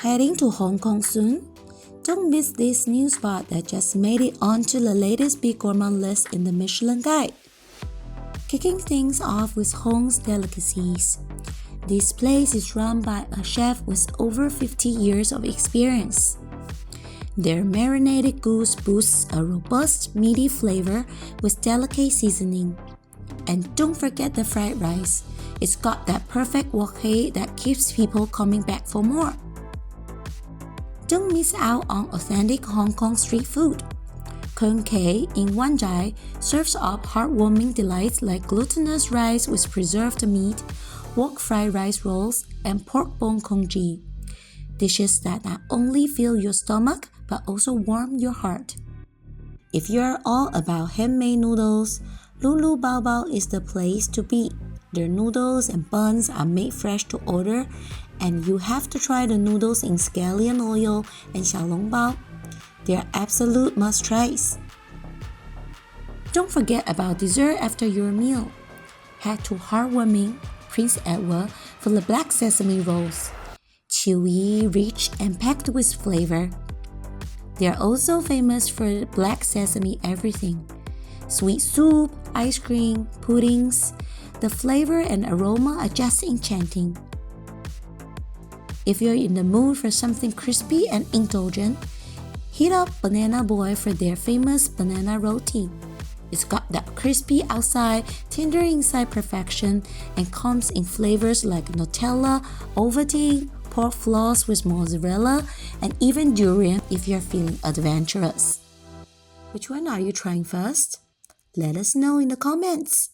Heading to Hong Kong soon? Don't miss this new spot that just made it onto the latest Bib Gourmand list in the Michelin Guide. Kicking things off with Hong's Delicacies. This place is run by a chef with over 50 years of experience. Their marinated goose boosts a robust, meaty flavor with delicate seasoning. And don't forget the fried rice. It's got that perfect wok hei that keeps people coming back for more. Don't miss out on authentic Hong Kong street food. Keung Kee in Wan Chai serves up heartwarming delights like glutinous rice with preserved meat, wok fried rice rolls, and pork bone congee. Dishes that not only fill your stomach but also warm your heart. If you're all about handmade noodles, Lulu Baobao is the place to be. Their noodles and buns are made fresh to order, and you have to try the noodles in scallion oil and xiaolongbao. They're absolute must-tries. Don't forget about dessert after your meal. Head to Heartwarming, Prince Edward for the black sesame rolls. Chewy, rich, and packed with flavor. They're also famous for black sesame everything. Sweet soup, ice cream, puddings. The flavor and aroma are just enchanting. If you're in the mood for something crispy and indulgent, hit up Banana Boy for their famous banana roti. It's got that crispy outside, tender inside perfection, and comes in flavors like Nutella, Ovaltine, pork floss with mozzarella, and even durian if you're feeling adventurous. Which one are you trying first? Let us know in the comments.